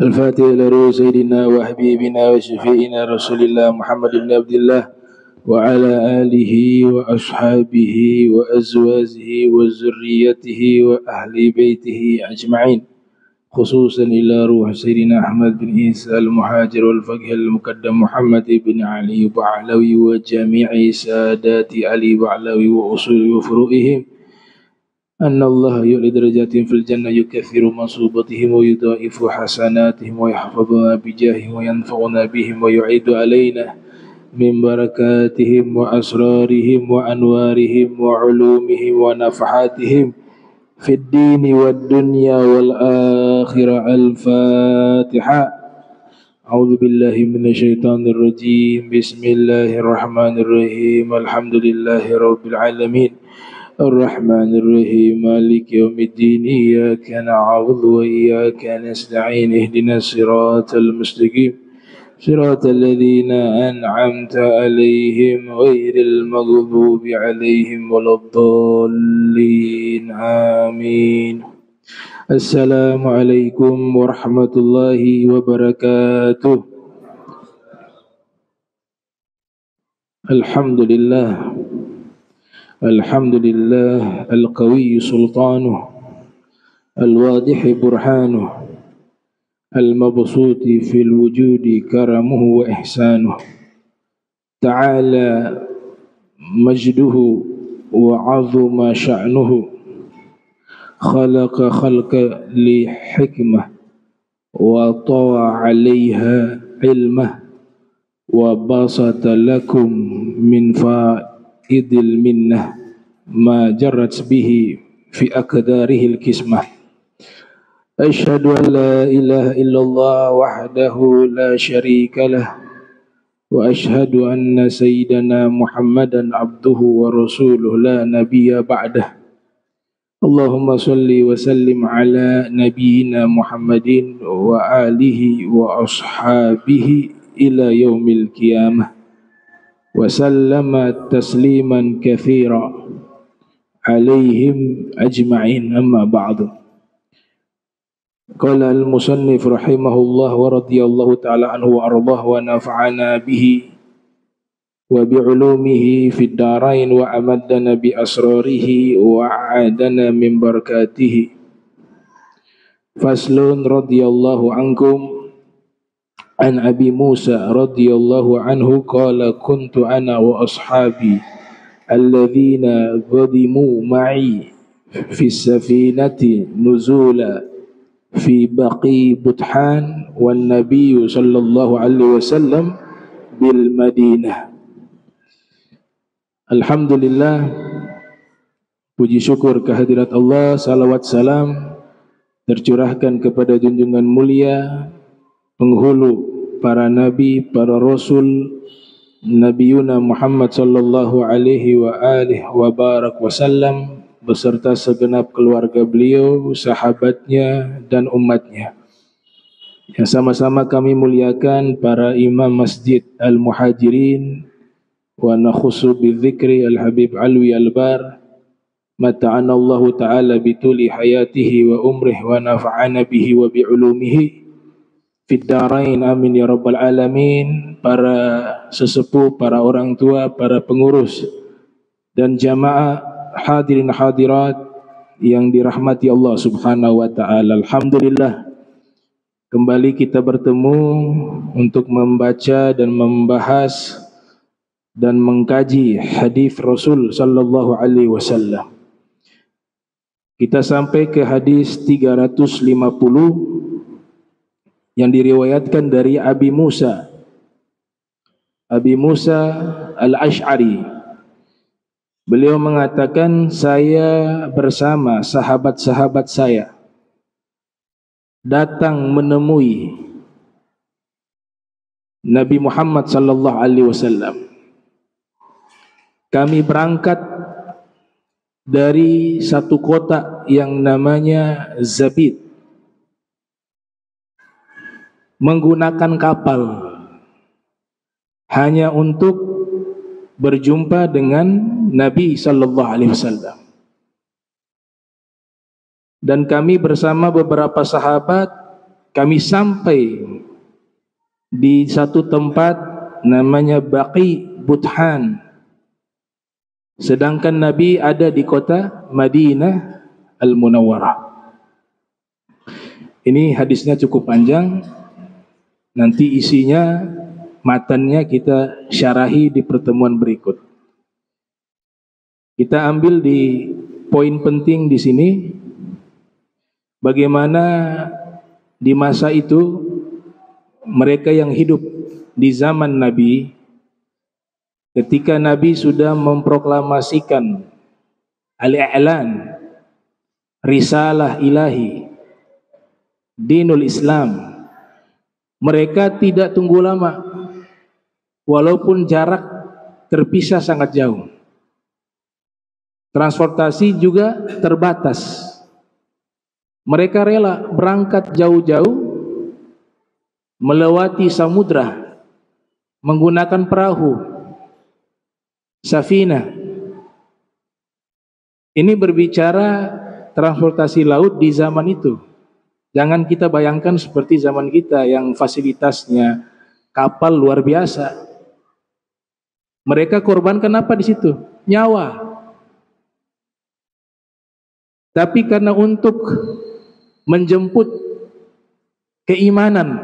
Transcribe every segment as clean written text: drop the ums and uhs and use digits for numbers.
الفاتح إلى روح سيدنا وحبيبنا وشفيعنا رسول الله محمد بن عبد الله وعلى آله وأصحابه وأزواجه وذريته وأهل بيته أجمعين، خصوصا إلى روح سيدنا أحمد بن عيسى المهاجر والفقيه المقدم محمد بن علي بعلوي وجميع سادات علي بعلوي وأصول وفروعهم، أن الله يعلي درجاتهم في الجنة، يكثر منصوبتهم ويضاعف حسناتهم ويحفظنا بجاههم وينفعنا بهم ويعيد علينا من بركاتهم وأسرارهم وأنوارهم وعلومهم ونفحاتهم في الدين والدنيا والآخرة. الفاتحة. أعوذ بالله من الشيطان الرجيم. بسم الله الرحمن الرحيم. الحمد لله رب العالمين الرحمن الرحيم مالك يوم الدين، إياك نعبد وإياك نستعين، اهدنا الصراط المستقيم صراط الذين أنعمت عليهم غير المغضوب عليهم ولا الضالين، آمين. السلام عليكم ورحمة الله وبركاته. الحمد لله الحمد لله القوي سلطانه، الواضح برهانه، المبسوط في الوجود كرمه وإحسانه، تعالى مجده وعظم شأنه، خلق خلق لحكمة وطوى عليها علمه، وبسط لكم من فائد المنة ما جرت به في أقداره الكسمة. أشهد أن لا إله إلا الله وحده لا شريك له، وأشهد أن سيدنا محمدا عبده ورسوله لا نبي بعده. اللهم صل وسلم على نبينا محمد وآله وأصحابه إلى يوم القيامة، وسلم تسليما كثيرا عليهم أجمعين. أما بعد. قال المصنف رحمه الله ورضي الله تعالى عنه وأرضاه ونفعنا به وبعلومه في الدارين وأمدنا بأسراره وعادنا من بركاته. فصل. رضي الله عنكم عن أبي موسى رضي الله عنه قال: كنت أنا وأصحابي الذين قدموا معي في السفينة نزولا في بقي بطحان والنبي صلى الله عليه وسلم بالمدينة. Alhamdulillah, puji syukur kehadirat Allah, salawat salam tercurahkan kepada junjungan mulia, penghulu para nabi, para rasul, Nabiuna Muhammad sallallahu alaihi wa alihi wa barak wasallam, beserta segenap keluarga beliau, sahabatnya dan umatnya. Yang sama-sama kami muliakan para imam masjid al-muhajirin wa nakhussu bidzikri al-habib alwi al-bar, mata'ana Allah ta'ala bituli hayatihi wa umrih wa nafa'ana bihi wa bi'ulumihi fid darain, amin ya rabbal alamin. Para sesepuh, para orang tua, para pengurus dan jamaah hadirin hadirat yang dirahmati Allah subhanahu wa ta'ala. Alhamdulillah, kembali kita bertemu untuk membaca dan membahas dan mengkaji hadis Rasul sallallahu alaihi wasallam. Kita sampai ke hadis 350 yang diriwayatkan dari Abi Musa al-Ash'ari. Beliau mengatakan, saya bersama sahabat-sahabat saya datang menemui Nabi Muhammad sallallahu alaihi wasallam. Kami berangkat dari satu kota yang namanya Zabid menggunakan kapal hanya untuk berjumpa dengan Nabi sallallahu alaihi wasallam. Dan kami bersama beberapa sahabat kami sampai di satu tempat namanya Baqi Buthan, sedangkan Nabi ada di kota Madinah Al-Munawwarah. Ini hadisnya cukup panjang, nanti isinya, matannya kita syarahi di pertemuan berikut. Kita ambil di poin penting di sini, bagaimana di masa itu mereka yang hidup di zaman Nabi, ketika Nabi sudah memproklamasikan al-i'lan, risalah ilahi, dinul Islam, mereka tidak tunggu lama, walaupun jarak terpisah sangat jauh. Transportasi juga terbatas. Mereka rela berangkat jauh-jauh, melewati samudra, menggunakan perahu, safina. Ini berbicara transportasi laut di zaman itu. Jangan kita bayangkan seperti zaman kita yang fasilitasnya kapal luar biasa. Mereka korbankan apa di situ? Nyawa. Tapi karena untuk menjemput keimanan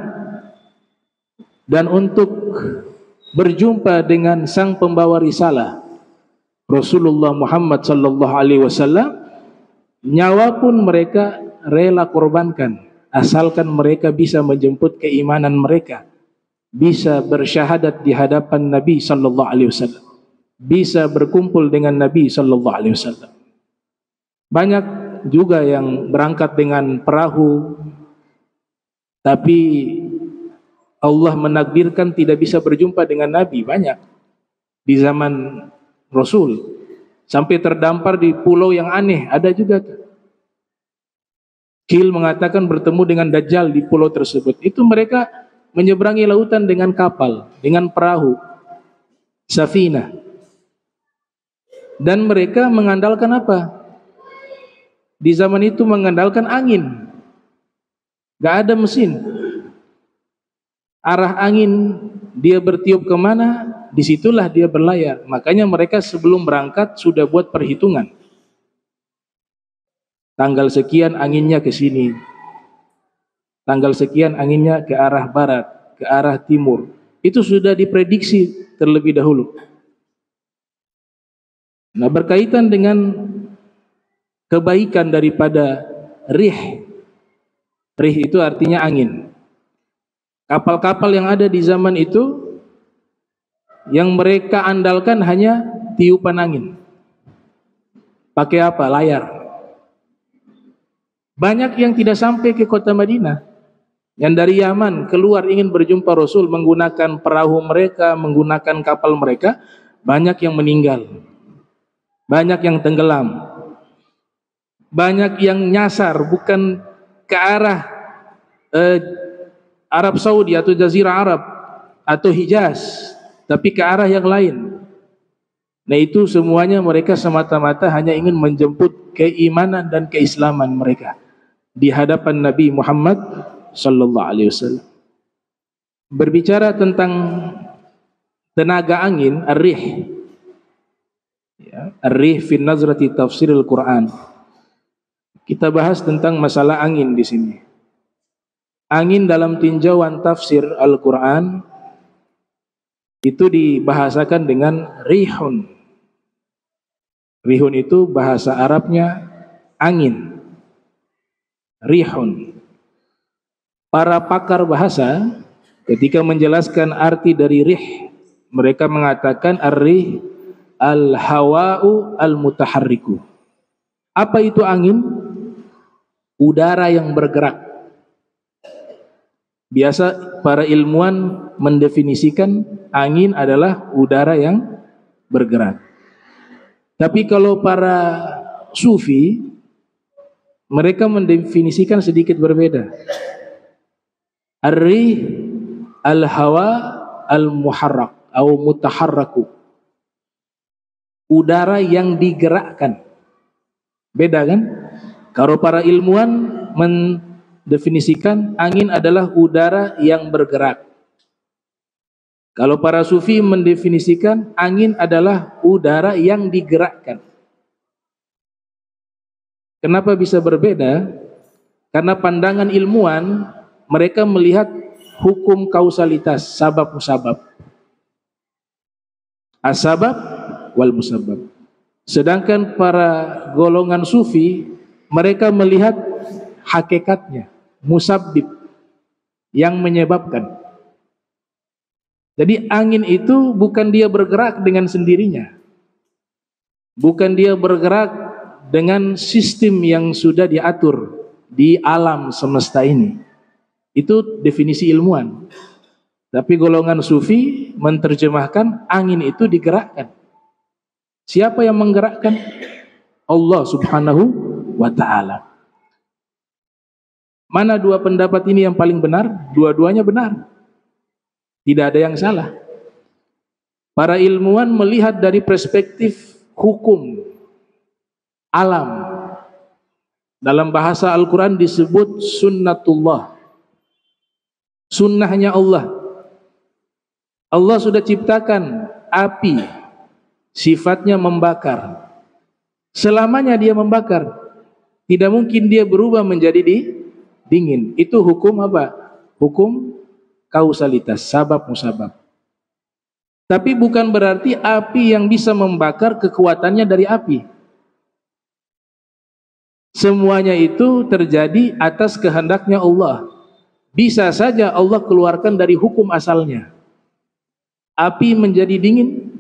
dan untuk berjumpa dengan sang pembawa risalah Rasulullah Muhammad sallallahu alaihi wasallam, nyawa pun mereka rela korbankan asalkan mereka bisa menjemput keimanan mereka, bisa bersyahadat di hadapan Nabi sallallahu alaihi wasallam, bisa berkumpul dengan Nabi sallallahu alaihi wasallam. Banyak juga yang berangkat dengan perahu, tapi Allah menakdirkan tidak bisa berjumpa dengan Nabi. Banyak di zaman Rasul, sampai terdampar di pulau yang aneh, ada juga. Kil mengatakan bertemu dengan Dajjal di pulau tersebut. Itu mereka menyeberangi lautan dengan kapal, dengan perahu, safina. Dan mereka mengandalkan apa? Di zaman itu mengandalkan angin. Gak ada mesin. Arah angin dia bertiup kemana, disitulah dia berlayar. Makanya mereka sebelum berangkat sudah buat perhitungan. Tanggal sekian anginnya ke sini. Tanggal sekian anginnya ke arah barat, ke arah timur. Itu sudah diprediksi terlebih dahulu. Nah, berkaitan dengan kebaikan daripada rih. Rih itu artinya angin. Kapal-kapal yang ada di zaman itu, yang mereka andalkan hanya tiupan angin. Pakai apa? Layar. Banyak yang tidak sampai ke kota Madinah, yang dari Yaman keluar ingin berjumpa Rasul menggunakan perahu mereka, menggunakan kapal mereka, banyak yang meninggal, banyak yang tenggelam, banyak yang nyasar bukan ke arah Arab Saudi atau Jazirah Arab atau Hijaz, tapi ke arah yang lain. Nah, itu semuanya mereka semata-mata hanya ingin menjemput keimanan dan keislaman mereka di hadapan Nabi Muhammad sallallahu alaihi wasallam. Berbicara tentang tenaga angin, ar-rih, ya, ar-rih fi nazrati tafsiril Quran. Kita bahas tentang masalah angin di sini. Angin dalam tinjauan tafsir Al-Quran itu dibahasakan dengan rihun. Rihun itu bahasa Arabnya angin. Rihun. Para pakar bahasa ketika menjelaskan arti dari rih, mereka mengatakan ar-rih al-hawa'u al-mutaharriku. Apa itu angin? Udara yang bergerak. Biasa para ilmuwan mendefinisikan angin adalah udara yang bergerak. Tapi kalau para sufi, mereka mendefinisikan sedikit berbeda. Ar-rih al-hawa al-muharrak atau mutaharraku. Udara yang digerakkan. Beda kan? Kalau para ilmuwan mendefinisikan angin adalah udara yang bergerak. Kalau para sufi mendefinisikan angin adalah udara yang digerakkan. Kenapa bisa berbeda? Karena pandangan ilmuwan, mereka melihat hukum kausalitas, sabab musabab. As-sabab wal musabab. Sedangkan para golongan sufi, mereka melihat hakikatnya, musabbib, yang menyebabkan. Jadi angin itu bukan dia bergerak dengan sendirinya, bukan dia bergerak dengan sistem yang sudah diatur di alam semesta ini. Itu definisi ilmuwan. Tapi golongan sufi menerjemahkan angin itu digerakkan. Siapa yang menggerakkan? Allah subhanahu wa ta'ala. Mana dua pendapat ini yang paling benar? Dua-duanya benar. Tidak ada yang salah. Para ilmuwan melihat dari perspektif hukum alam. Dalam bahasa Al-Quran disebut sunnatullah, sunnahnya Allah. Allah sudah ciptakan api, sifatnya membakar. Selamanya dia membakar, tidak mungkin dia berubah menjadi dingin. Itu hukum apa? Hukum kausalitas, sabab musabab. Tapi bukan berarti api yang bisa membakar kekuatannya dari api. Semuanya itu terjadi atas kehendaknya Allah. Bisa saja Allah keluarkan dari hukum asalnya. Api menjadi dingin,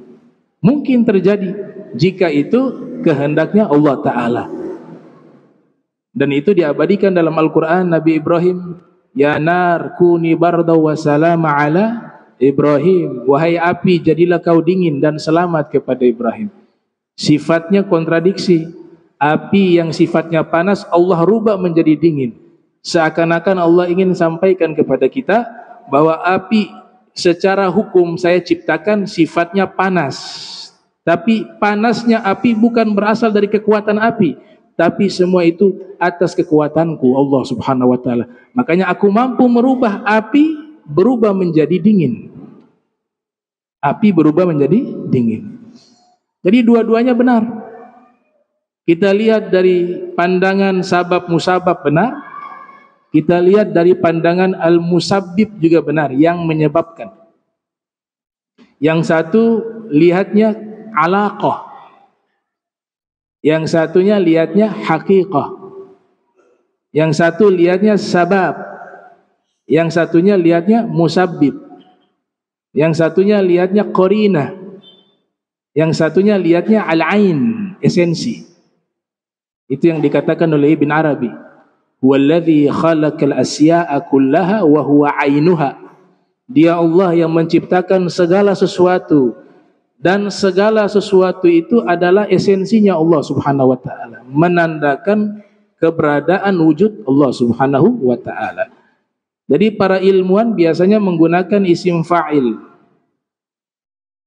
mungkin terjadi jika itu kehendaknya Allah Ta'ala. Dan itu diabadikan dalam Al-Quran. Nabi Ibrahim, ya nar kuni barda wa salama ala Ibrahim. Wahai api, jadilah kau dingin dan selamat kepada Ibrahim. Sifatnya kontradiksi. Api yang sifatnya panas Allah rubah menjadi dingin. Seakan-akan Allah ingin sampaikan kepada kita bahwa api secara hukum saya ciptakan sifatnya panas. Tapi panasnya api bukan berasal dari kekuatan api, tapi semua itu atas kekuatanku Allah subhanahu wa ta'ala. Makanya aku mampu merubah api berubah menjadi dingin. Api berubah menjadi dingin. Jadi dua-duanya benar. Kita lihat dari pandangan sabab musabab benar, kita lihat dari pandangan al-musabbib juga benar, yang menyebabkan. Yang satu lihatnya alaqah, yang satunya lihatnya haqiqah. Yang satu lihatnya sabab, yang satunya lihatnya musabbib. Yang satunya lihatnya qarinah, yang satunya lihatnya al-ain, esensi. Itu yang dikatakan oleh Ibn Arabi, huwallazi khalaqal asya'a kullaha wa huwa 'ainuha. Dia Allah yang menciptakan segala sesuatu, dan segala sesuatu itu adalah esensinya Allah subhanahu wa ta'ala, menandakan keberadaan wujud Allah subhanahu wa ta'ala. Jadi para ilmuwan biasanya menggunakan isim fa'il.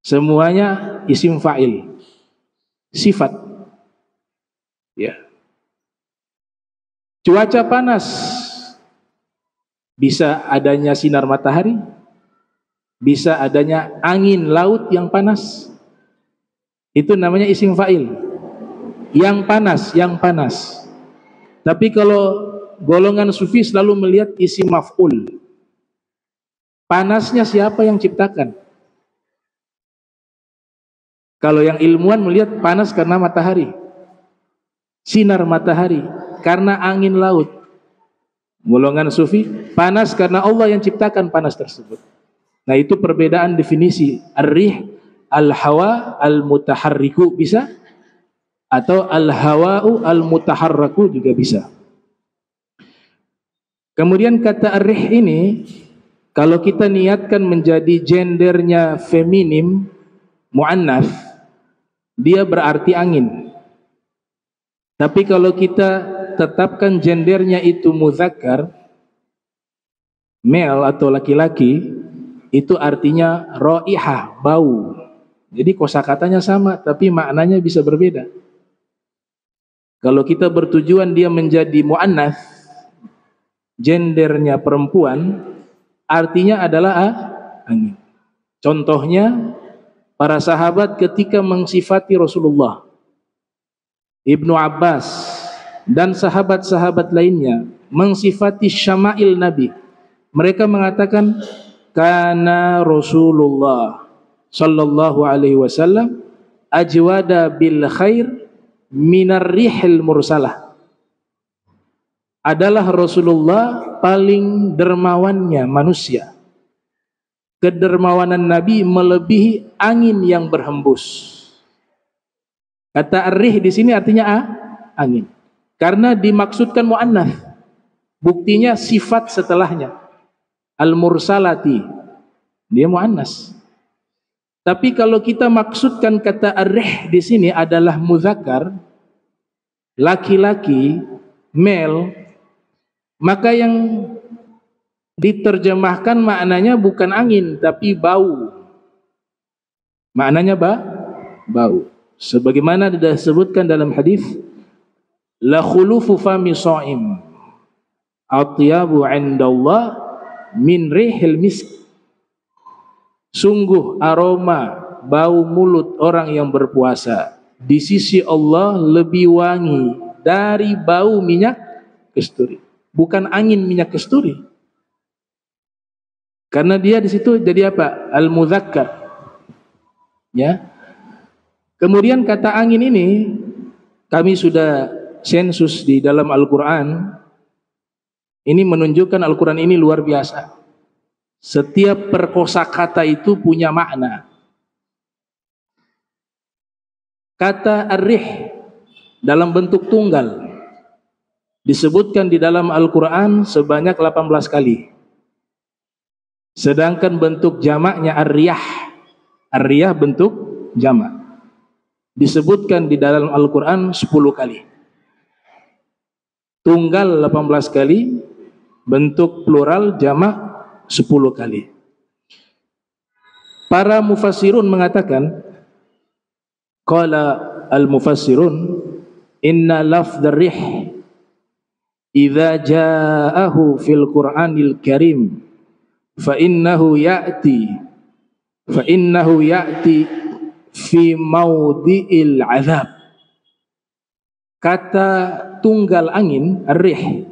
Semuanya isim fa'il, sifat. Ya. Cuaca panas, bisa adanya sinar matahari, bisa adanya angin laut yang panas. Itu namanya isim fa'il. Yang panas, yang panas. Tapi kalau golongan sufi selalu melihat isim maf'ul. Panasnya siapa yang ciptakan? Kalau yang ilmuwan melihat panas karena matahari, sinar matahari, karena angin laut. Golongan sufi panas karena Allah yang ciptakan panas tersebut. Nah, itu perbedaan definisi ar-rih, al-hawa, al-mutaharriku bisa, atau al-hawa'u al-mutaharraku juga bisa. Kemudian kata ar-rih ini, kalau kita niatkan menjadi gendernya feminim, mu'annaf, dia berarti angin. Tapi kalau kita tetapkan gendernya itu muzakkar, male atau laki-laki, itu artinya raihah, bau. Jadi kosakatanya sama, tapi maknanya bisa berbeda. Kalau kita bertujuan dia menjadi mu'annats, gendernya perempuan, artinya adalah angin. Contohnya para sahabat ketika mensifati Rasulullah, Ibnu Abbas dan sahabat-sahabat lainnya mensifati syama'il Nabi, mereka mengatakan kana Rasulullah sallallahu alaihi wasallam ajwada bil khair minar rihil mursalah. Adalah Rasulullah paling dermawannya manusia. Kedermawanan Nabi melebihi angin yang berhembus. Kata ar-rih di sini artinya angin. Karena dimaksudkan muannats. Buktinya sifat setelahnya. Al-mursalati. Dia muannats. Tapi kalau kita maksudkan kata ar-rih di sini adalah muzakkar, laki-laki, male, maka yang diterjemahkan maknanya bukan angin tapi bau. Maknanya bau. Sebagaimana disebutkan dalam hadis, la khulufu fami shaim atyabu 'indallah min rihil misk. Sungguh aroma bau mulut orang yang berpuasa di sisi Allah lebih wangi dari bau minyak kasturi. Bukan angin minyak kasturi. Karena dia di situ jadi apa? Al-mudzakkar. Ya. Kemudian kata angin ini kami sudah sensus di dalam Al-Qur'an. Ini menunjukkan Al-Qur'an ini luar biasa. Setiap perkosakata itu punya makna. Kata ar-rih dalam bentuk tunggal disebutkan di dalam Al-Qur'an sebanyak 18 kali. Sedangkan bentuk jamaknya ar-riyah. Ar-riyah bentuk jamak. Disebutkan di dalam Al-Qur'an 10 kali. Tunggal 18 kali, bentuk plural jamak 10 kali. Para mufassirun mengatakan, qala al-mufassirun inna lafdhar rih idza ja'ahu fil Qur'anil Karim fa innahu ya'ti fi maudhi'il azab. Kata tunggal angin ar-rih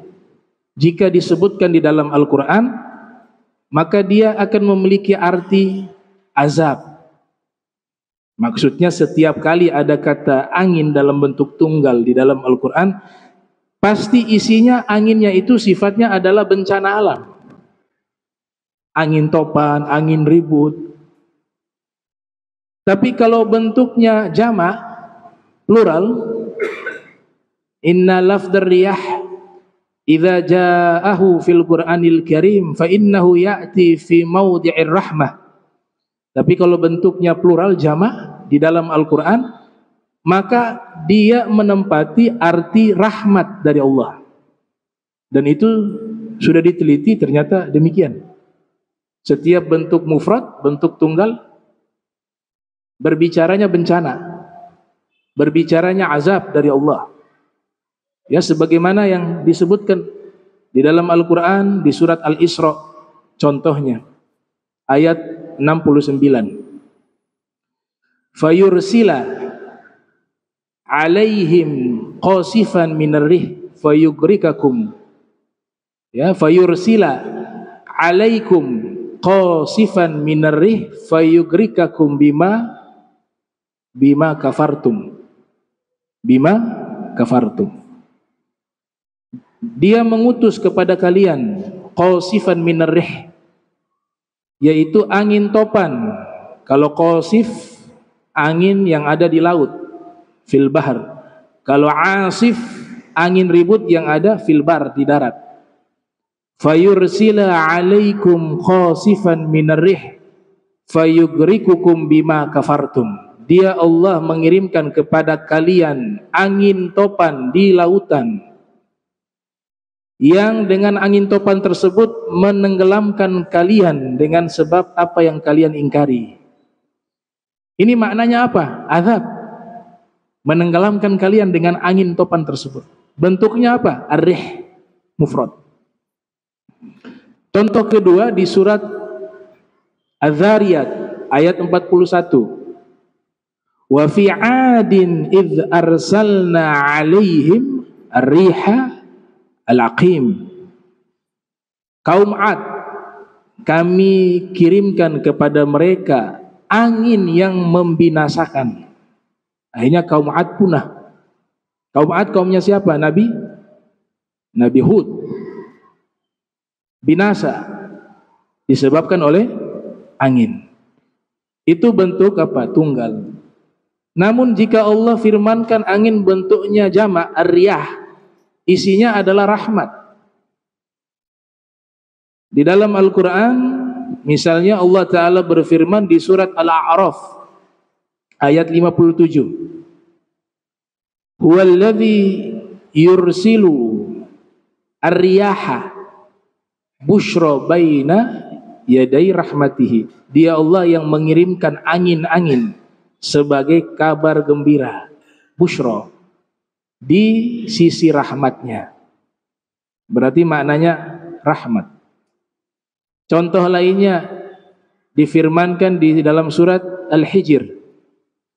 jika disebutkan di dalam Al-Qur'an maka dia akan memiliki arti azab. Maksudnya setiap kali ada kata angin dalam bentuk tunggal di dalam Al-Qur'an pasti isinya anginnya itu sifatnya adalah bencana alam. Angin topan, angin ribut. Tapi kalau bentuknya jamak, plural, inna lafdhar riyah idza ja'ahu fil Qur'anil Karim fa innahu ya'ti fi maudhi'ir rahmah. Tapi kalau bentuknya plural jamak di dalam Al-Qur'an, maka dia menempati arti rahmat dari Allah. Dan itu sudah diteliti ternyata demikian. Setiap bentuk mufrad, bentuk tunggal, berbicaranya bencana, berbicaranya azab dari Allah. Ya, sebagaimana yang disebutkan di dalam Al-Quran di surat Al-Isra, contohnya ayat 69. Fayursila alaihim qasifan minar rih fayugrikakum. Ya, fayursila alaikum qasifan minar rih fayugrikakum bima kafartum. Bima kafartum. Dia mengutus kepada kalian qasifan minar rih, yaitu angin topan. Kalau qasif angin yang ada di laut, fil bahar. Kalau asif angin ribut yang ada fil bar, di darat. Fayursila alaikum qasifan minar rih fayugrikukum bima kafartum. Dia Allah mengirimkan kepada kalian angin topan di lautan, yang dengan angin topan tersebut menenggelamkan kalian dengan sebab apa yang kalian ingkari. Ini maknanya apa? Azab. Menenggelamkan kalian dengan angin topan tersebut. Bentuknya apa? Ar-rih, mufrad. Contoh kedua di surat Az-Zariyat ayat 41. Wa fi 'adin idz arsalna 'alaihim ar-riha al-aqim. Kaum 'Ad, kami kirimkan kepada mereka angin yang membinasakan. Akhirnya kaum 'Ad punah. Kaum 'Ad kaumnya siapa? Nabi Hud. Binasa disebabkan oleh angin. Itu bentuk apa? Tunggal. Namun jika Allah firmankan angin bentuknya jamak, ar-riyah, isinya adalah rahmat. Di dalam Al-Quran misalnya Allah Ta'ala berfirman di surat Al-A'raf ayat 57, huwallazi yursilu ar-riyaha bushra baina yaday rahmatihi. Dia Allah yang mengirimkan angin-angin sebagai kabar gembira, bushra, di sisi rahmatnya. Berarti maknanya rahmat. Contoh lainnya difirmankan di dalam surat Al-Hijr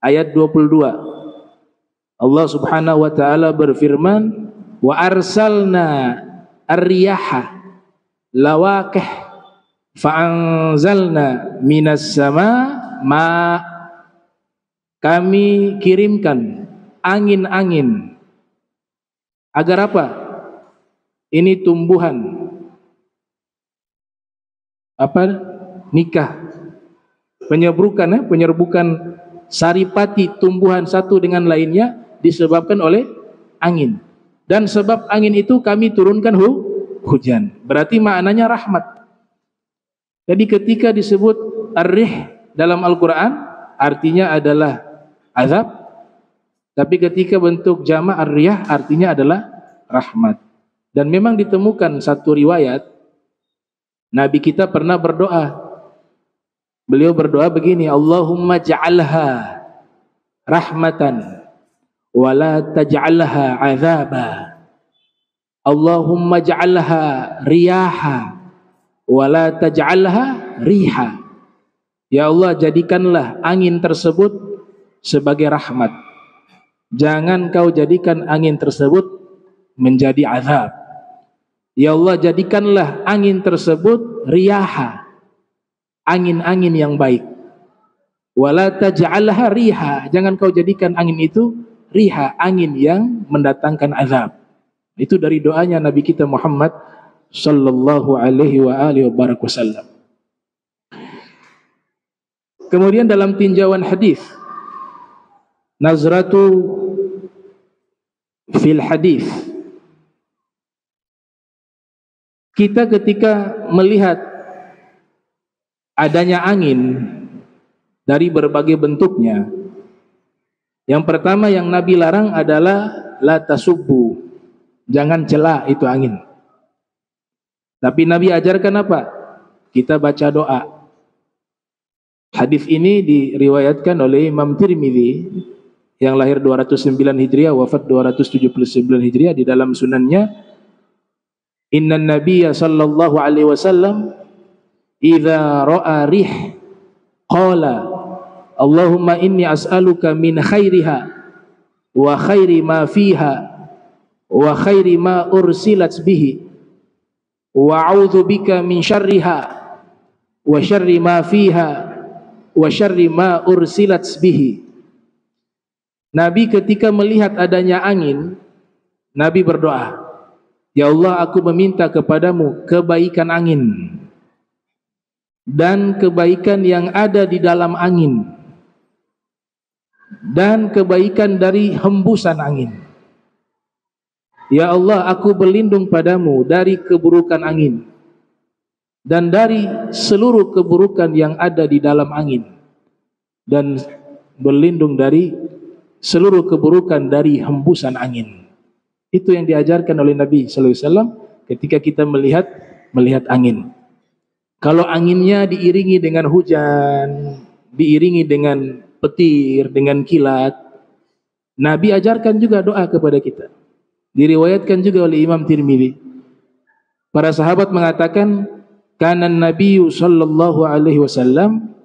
ayat 22. Allah Subhanahu wa taala berfirman, wa arsalna ar-riyaha lawaqih fa'anzalna minas sama ma. Kami kirimkan angin-angin agar apa? Ini tumbuhan apa? Nikah, penyerbukan saripati tumbuhan satu dengan lainnya disebabkan oleh angin. Dan sebab angin itu kami turunkan hujan. Berarti maknanya rahmat. Jadi ketika disebut ar-rih dalam Al-Quran, artinya adalah azab. Tapi ketika bentuk jamak ar-riyah, artinya adalah rahmat. Dan memang ditemukan satu riwayat, Nabi kita pernah berdoa. Beliau berdoa begini, Allahumma ja'alha rahmatan wa la taj'alha azaba. Allahumma ja'alha riyaha wa la taj'alha riha. Ya Allah, jadikanlah angin tersebut sebagai rahmat. Jangan kau jadikan angin tersebut menjadi azab. Ya Allah, jadikanlah angin tersebut riyaha, angin-angin yang baik. Wala taj'alha riha, jangan kau jadikan angin itu riha, angin yang mendatangkan azab. Itu dari doanya Nabi kita Muhammad sallallahu alaihi wa alihi wasallam. Kemudian dalam tinjauan hadis, nazratu fil hadis, kita ketika melihat adanya angin dari berbagai bentuknya, yang pertama yang Nabi larang adalah la tasubbu, jangan cela itu angin. Tapi Nabi ajarkan apa? Kita baca doa. Hadis ini diriwayatkan oleh Imam Tirmidzi yang lahir 209 Hijriah, wafat 279 Hijriah. Di dalam sunannya, Inna Nabiyya sallallahu alaihi wasallam idza ra'a rih qala Allahumma inni as'aluka min khairiha wa khairi ma fiha wa khairi ma ursilat bihi wa a'udzu bika min syarriha wa syarri ma fiha wa syarri ma ursilat bihi. Nabi ketika melihat adanya angin, Nabi berdoa, ya Allah, aku meminta kepadamu kebaikan angin dan kebaikan yang ada di dalam angin dan kebaikan dari hembusan angin. Ya Allah, aku berlindung padamu dari keburukan angin dan dari seluruh keburukan yang ada di dalam angin, dan berlindung dari seluruh keburukan dari hembusan angin. Itu yang diajarkan oleh Nabi sallallahu alaihi wasallam ketika kita melihat angin. Kalau anginnya diiringi dengan hujan, diiringi dengan petir, dengan kilat, Nabi ajarkan juga doa kepada kita. Diriwayatkan juga oleh Imam Tirmidzi. Para sahabat mengatakan, kana Nabi sallallahu alaihi wasallam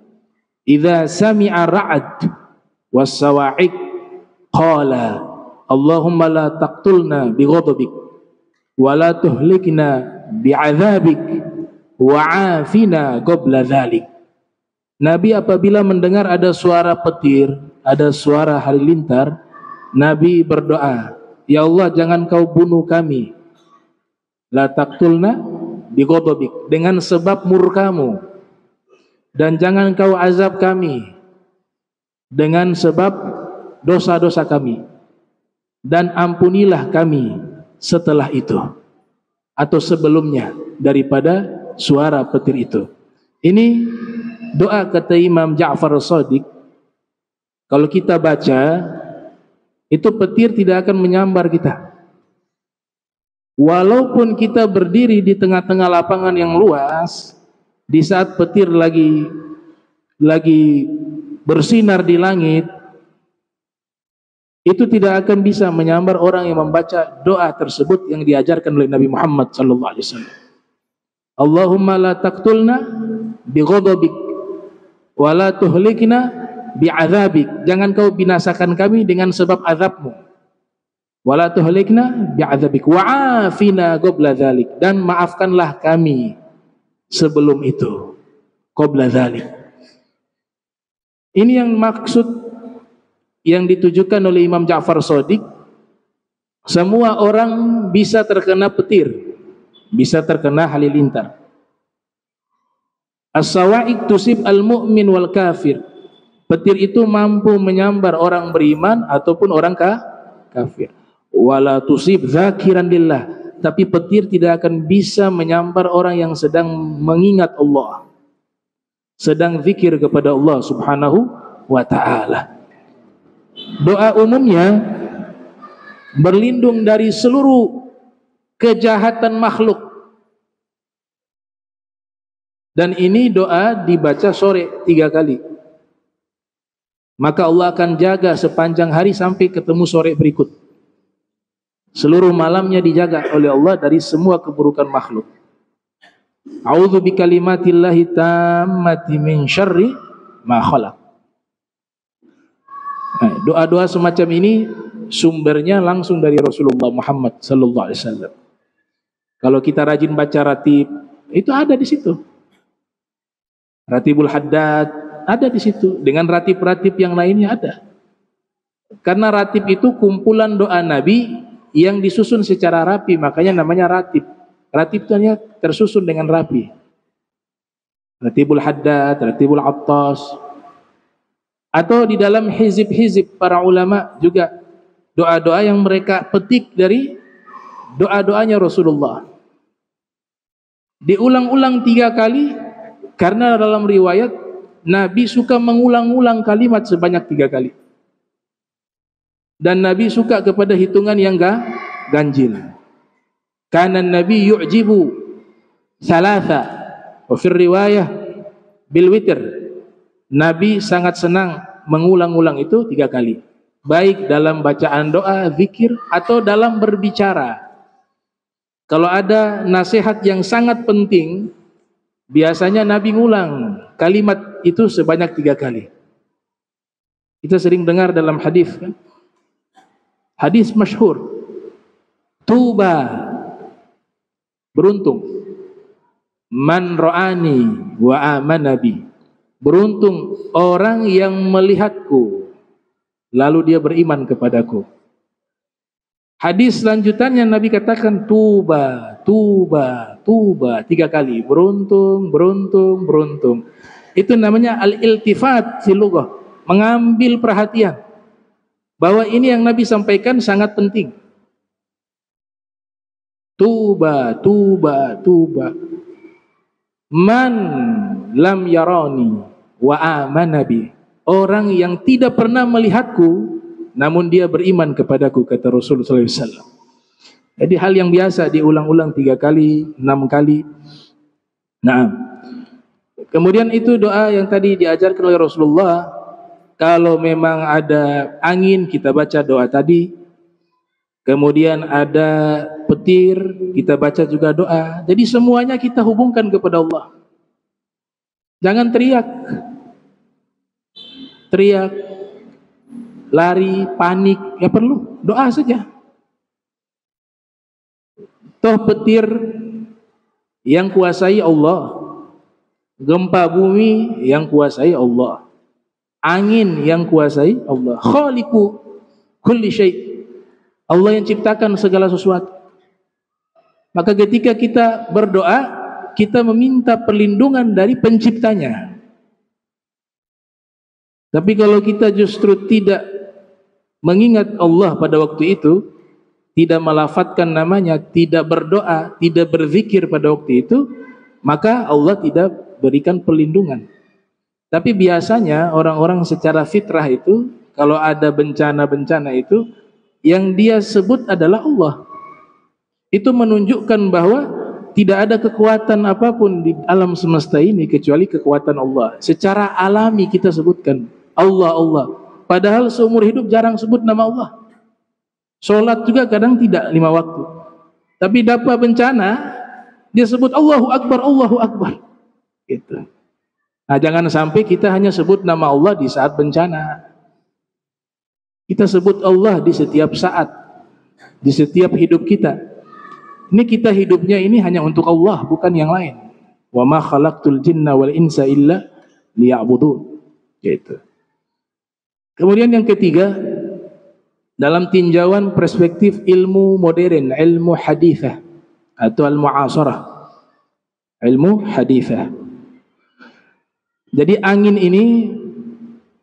idza sami'a ra'd was-sawa'iq qala Allahumma la taqtulna bighadabik wa la tuhlikna bi'adzabik wa'afina qabla dhalik. Nabi apabila mendengar ada suara petir, ada suara halilintar, Nabi berdoa, ya Allah jangan kau bunuh kami, la taqtulna bighadabik, dengan sebab murkamu, dan jangan kau azab kami dengan sebab dosa-dosa kami, dan ampunilah kami setelah itu atau sebelumnya daripada suara petir itu. Ini doa kata Imam Ja'far Shadiq. Kalau kita baca, itu petir tidak akan menyambar kita. Walaupun kita berdiri di tengah-tengah lapangan yang luas, di saat petir lagi bersinar di langit, itu tidak akan bisa menyambar orang yang membaca doa tersebut yang diajarkan oleh Nabi Muhammad sallallahu alaihi wasallam. Allahumma la taqtulna bighadabik wa la tuhlikna bi'adzabik. Jangan kau binasakan kami dengan sebab azabmu. Wa la tuhlikna bi'adzabik wa'afina qabla dzalik, dan maafkanlah kami sebelum itu. Qabla dzalik. Ini yang maksud yang ditujukan oleh Imam Ja'far Shadiq. Semua orang bisa terkena petir, bisa terkena halilintar. As-sawa'iq tusib al-mu'min wal kafir. Petir itu mampu menyambar orang beriman ataupun orang kafir. Wala tusib dzakiran lillah. Tapi petir tidak akan bisa menyambar orang yang sedang mengingat Allah, sedang zikir kepada Allah subhanahu wa ta'ala. Doa umumnya berlindung dari seluruh kejahatan makhluk. Dan ini doa dibaca sore 3 kali. Maka Allah akan jaga sepanjang hari sampai ketemu sore berikut. Seluruh malamnya dijaga oleh Allah dari semua keburukan makhluk. A'udzu bikalimatillahi tammati min syarri ma khalaq. Nah, doa-doa semacam ini sumbernya langsung dari Rasulullah Muhammad sallallahu alaihi wasallam. Kalau kita rajin baca ratib, itu ada di situ. Ratibul Haddad ada di situ, dengan ratib-ratib yang lainnya ada. Karena ratib itu kumpulan doa Nabi yang disusun secara rapi, makanya namanya ratib. Ratib itu hanya tersusun dengan rapi. Ratibul Haddad, Ratibul Attas. Atau di dalam hizib-hizib para ulama juga doa-doa yang mereka petik dari doa-doanya Rasulullah. Diulang-ulang 3 kali karena dalam riwayat Nabi suka mengulang-ulang kalimat sebanyak 3 kali. Dan Nabi suka kepada hitungan yang ganjil. Kana Nabi yu'jibu thalatha wa fi riwayah bil witr. Nabi sangat senang mengulang-ulang itu 3 kali, baik dalam bacaan doa, zikir, atau dalam berbicara. Kalau ada nasihat yang sangat penting, biasanya Nabi ngulang kalimat itu sebanyak 3 kali. Kita sering dengar dalam hadis, kan? Hadis masyhur, tuba, beruntung, man ra'ani wa amana bi. Beruntung orang yang melihatku lalu dia beriman kepadaku. Hadis selanjutannya Nabi katakan tuba, tuba, tuba 3 kali. Beruntung, beruntung, beruntung. Itu namanya al-iltifat fi lughah, mengambil perhatian bahwa ini yang Nabi sampaikan sangat penting. Tuba, tuba, tuba. Man lam yarani wa amana bi. Orang yang tidak pernah melihatku namun dia beriman kepadaku, kata Rasulullah sallallahu alaihi wasallam. Jadi hal yang biasa diulang-ulang 3 kali, 6 kali. Nah, kemudian itu doa yang tadi diajarkan oleh Rasulullah. Kalau memang ada angin, kita baca doa tadi. kemudian ada petir, kita baca juga doa. Jadi semuanya kita hubungkan kepada Allah. Jangan teriak, lari, panik, ya perlu doa saja. Toh petir yang kuasai Allah, gempa bumi yang kuasai Allah, angin yang kuasai Allah, khaliqu kulli syai', Allah yang ciptakan segala sesuatu. Maka ketika kita berdoa, kita meminta perlindungan dari penciptanya. Tapi kalau kita justru tidak mengingat Allah pada waktu itu, tidak melafadzkan namanya, tidak berdoa, tidak berzikir pada waktu itu, maka Allah tidak berikan perlindungan. Tapi biasanya orang-orang secara fitrah itu, kalau ada bencana-bencana itu, yang dia sebut adalah Allah. Itu menunjukkan bahwa tidak ada kekuatan apapun di alam semesta ini kecuali kekuatan Allah. Secara alami kita sebutkan Allah, Allah. Padahal seumur hidup jarang sebut nama Allah. Sholat juga kadang tidak 5 waktu. Tapi dapat bencana, dia sebut Allahu Akbar, Allahu Akbar. Gitu. Nah, jangan sampai kita hanya sebut nama Allah di saat bencana. Kita sebut Allah di setiap saat, di setiap hidup kita. Ini kita hidupnya ini hanya untuk Allah, bukan yang lain. Wa ma khalaqtul jinna wal insa illa liya'budun. Gitu. Kemudian yang ketiga, dalam tinjauan perspektif ilmu modern, ilmu hadithah atau al-mu'asarah, ilmu hadithah. Jadi angin ini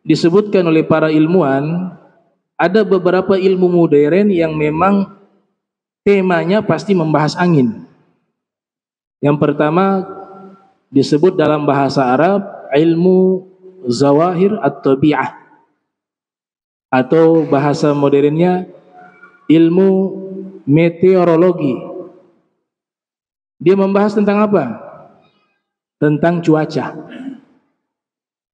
disebutkan oleh para ilmuwan, ada beberapa ilmu modern yang memang temanya pasti membahas angin. Yang pertama disebut dalam bahasa Arab ilmu zawahir at-tabi'ah, atau bahasa modernnya ilmu meteorologi. Dia membahas tentang apa? Tentang cuaca.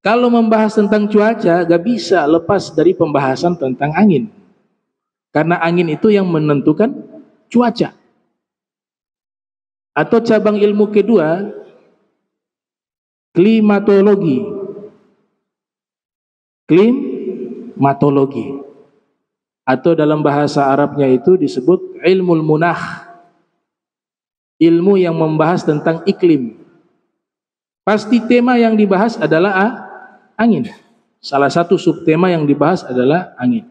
Kalau membahas tentang cuaca, gak bisa lepas dari pembahasan tentang angin. Karena angin itu yang menentukan cuaca. Atau cabang ilmu kedua, klimatologi. Klimatologi. Atau dalam bahasa Arabnya itu disebut ilmu munakh. Ilmu yang membahas tentang iklim. Pasti tema yang dibahas adalah angin. Salah satu subtema yang dibahas adalah angin.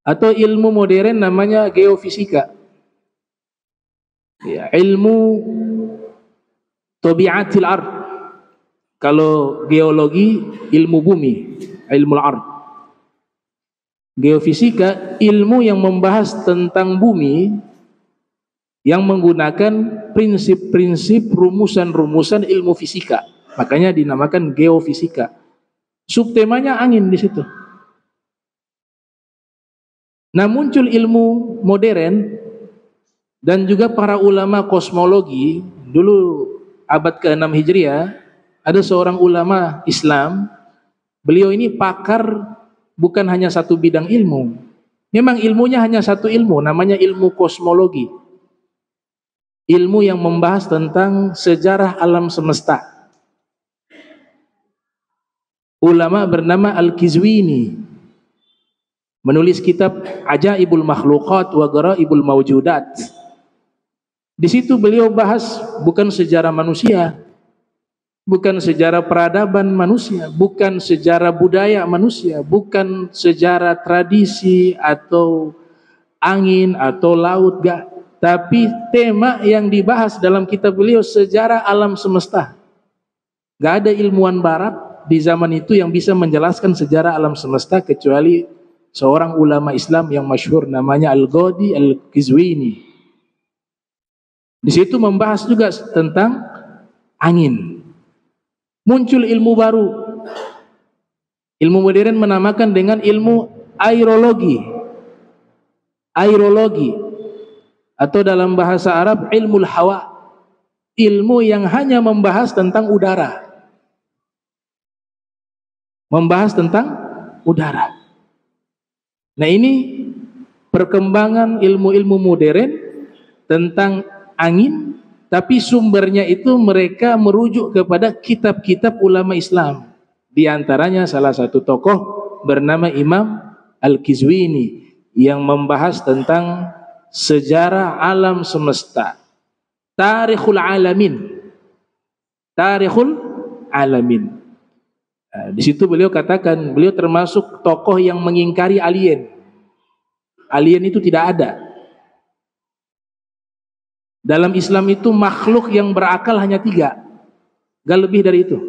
Atau ilmu modern namanya geofisika. Ya, ilmu tabiatil ard. Kalau geologi ilmu bumi, ilmu ard. Geofisika ilmu yang membahas tentang bumi yang menggunakan prinsip-prinsip rumusan-rumusan ilmu fisika. Makanya dinamakan geofisika. Subtemanya angin di situ. Nah, muncul ilmu modern dan juga para ulama kosmologi. Dulu abad ke-6 Hijriah ada seorang ulama Islam. Beliau ini pakar bukan hanya satu bidang ilmu. Memang ilmunya hanya satu ilmu, namanya ilmu kosmologi. Ilmu yang membahas tentang sejarah alam semesta. Ulama bernama Al-Qizwini menulis kitab Ajaibul Makhluqat wa Gharaibul Mawjudat. Di situ beliau bahas bukan sejarah manusia, bukan sejarah peradaban manusia, bukan sejarah budaya manusia, bukan sejarah tradisi atau angin atau laut, gak. Tapi tema yang dibahas dalam kitab beliau sejarah alam semesta. Gak ada ilmuwan barat di zaman itu yang bisa menjelaskan sejarah alam semesta kecuali seorang ulama Islam yang masyhur namanya Al-Ghadi Al-Qizwini. Di situ membahas juga tentang angin. Muncul ilmu baru. Ilmu modern menamakan dengan ilmu aerologi. Aerologi atau dalam bahasa Arab ilmu hawa. Ilmu yang hanya membahas tentang udara. Membahas tentang udara. Nah, ini perkembangan ilmu-ilmu modern tentang angin, tapi sumbernya itu mereka merujuk kepada kitab-kitab ulama Islam. Di antaranya salah satu tokoh bernama Imam Al-Qizwini yang membahas tentang sejarah alam semesta, Tarikhul Alamin. Tarikhul Alamin. Di situ beliau katakan, beliau termasuk tokoh yang mengingkari alien. Alien itu tidak ada. Dalam Islam itu makhluk yang berakal hanya 3, gak lebih dari itu.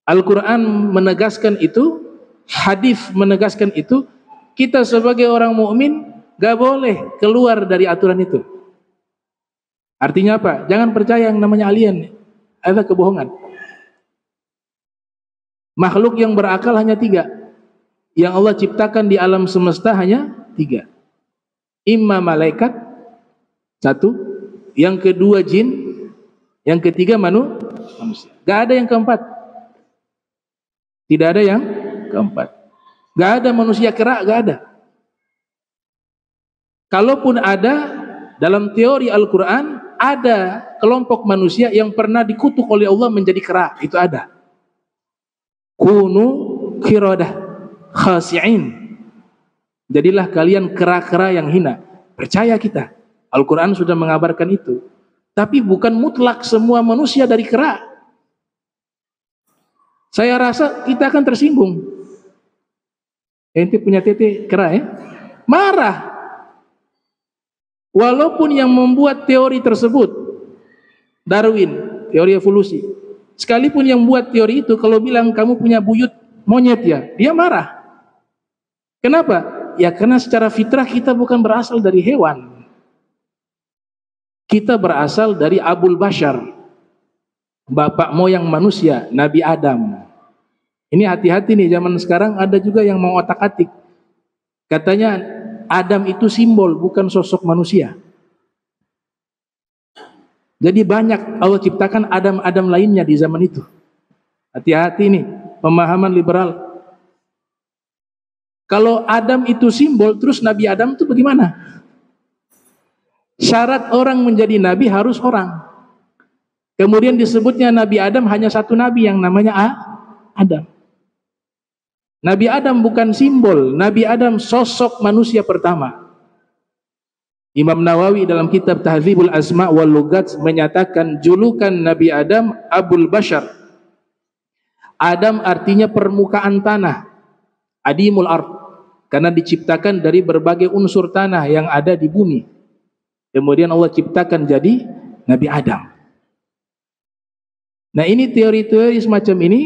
Al-Quran menegaskan itu, hadis menegaskan itu. Kita sebagai orang mukmin gak boleh keluar dari aturan itu. Artinya apa? Jangan percaya yang namanya alien, ada kebohongan. Makhluk yang berakal hanya 3, yang Allah ciptakan di alam semesta hanya 3. Imma malaikat 1, yang kedua jin, yang ketiga manusia. Gak ada yang keempat. Tidak ada yang keempat. Gak ada manusia kera, gak ada. Kalaupun ada, dalam teori Al-Quran ada kelompok manusia yang pernah dikutuk oleh Allah menjadi kera. Itu ada. Kunu qiradah khasi'in. Jadilah kalian kera-kera yang hina. Percaya kita, Al-Quran sudah mengabarkan itu. Tapi bukan mutlak semua manusia dari kera. Saya rasa kita akan tersinggung. Ente punya tete kera ya? Marah. Walaupun yang membuat teori tersebut Darwin, teori evolusi, sekalipun yang buat teori itu kalau bilang kamu punya buyut monyet ya, dia marah. Kenapa? Ya karena secara fitrah kita bukan berasal dari hewan. Kita berasal dari Abul Bashar, bapak moyang manusia, Nabi Adam. Ini hati-hati nih, zaman sekarang ada juga yang mau otak-atik. Katanya Adam itu simbol, bukan sosok manusia. Jadi banyak Allah ciptakan Adam-Adam lainnya di zaman itu. Hati-hati nih, pemahaman liberal. Kalau Adam itu simbol, terus Nabi Adam itu bagaimana? Syarat orang menjadi nabi harus orang. Kemudian disebutnya Nabi Adam hanya satu nabi yang namanya Adam. Nabi Adam bukan simbol, Nabi Adam sosok manusia pertama. Imam Nawawi dalam kitab Tahdzibul Asma' wal Lughat menyatakan julukan Nabi Adam Abul Bashar. Adam artinya permukaan tanah, adimul ard, karena diciptakan dari berbagai unsur tanah yang ada di bumi. Kemudian Allah ciptakan jadi Nabi Adam. Nah ini teori-teori semacam ini,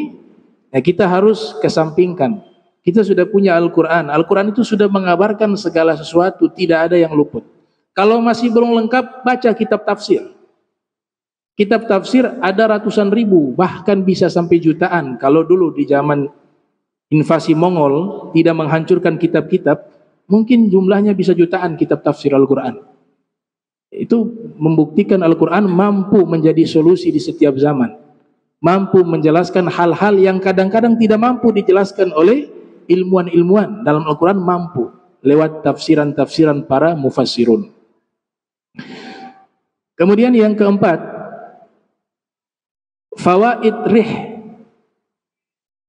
nah kita harus kesampingkan. Kita sudah punya Al-Quran. Al-Quran itu sudah mengabarkan segala sesuatu, tidak ada yang luput. Kalau masih belum lengkap, baca kitab tafsir. Kitab tafsir ada ratusan ribu, bahkan bisa sampai jutaan. Kalau dulu di zaman invasi Mongol tidak menghancurkan kitab-kitab, mungkin jumlahnya bisa jutaan kitab tafsir Al-Quran. Itu membuktikan Al-Quran mampu menjadi solusi di setiap zaman, mampu menjelaskan hal-hal yang kadang-kadang tidak mampu dijelaskan oleh ilmuwan-ilmuwan. Dalam Al-Quran mampu lewat tafsiran-tafsiran para mufassirun. Kemudian yang keempat, fawaid rih.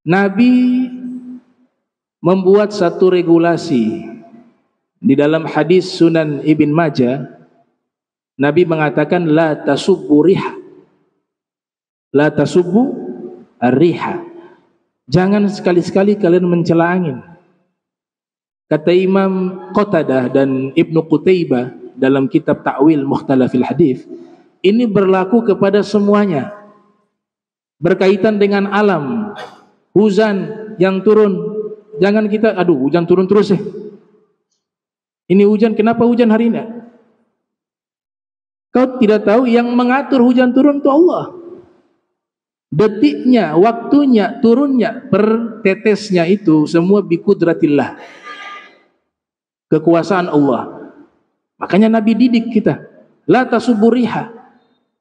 Nabi membuat satu regulasi di dalam hadis Sunan Ibn Majah. Nabi mengatakan la tasubbu riha, la tasubbu ar-riha. Jangan sekali-sekali kalian mencela angin. Kata Imam Qatadah dan Ibnu Qutaibah dalam kitab Ta'wil Mukhtalafil Hadis, ini berlaku kepada semuanya. Berkaitan dengan alam, hujan yang turun, jangan kita aduh hujan turun terus ini hujan, kenapa hujan hari ini? Kau tidak tahu yang mengatur hujan turun itu Allah. Detiknya, waktunya, turunnya, per tetesnya itu semua biqudratillah, kekuasaan Allah. Makanya Nabi didik kita, la tasuburiha,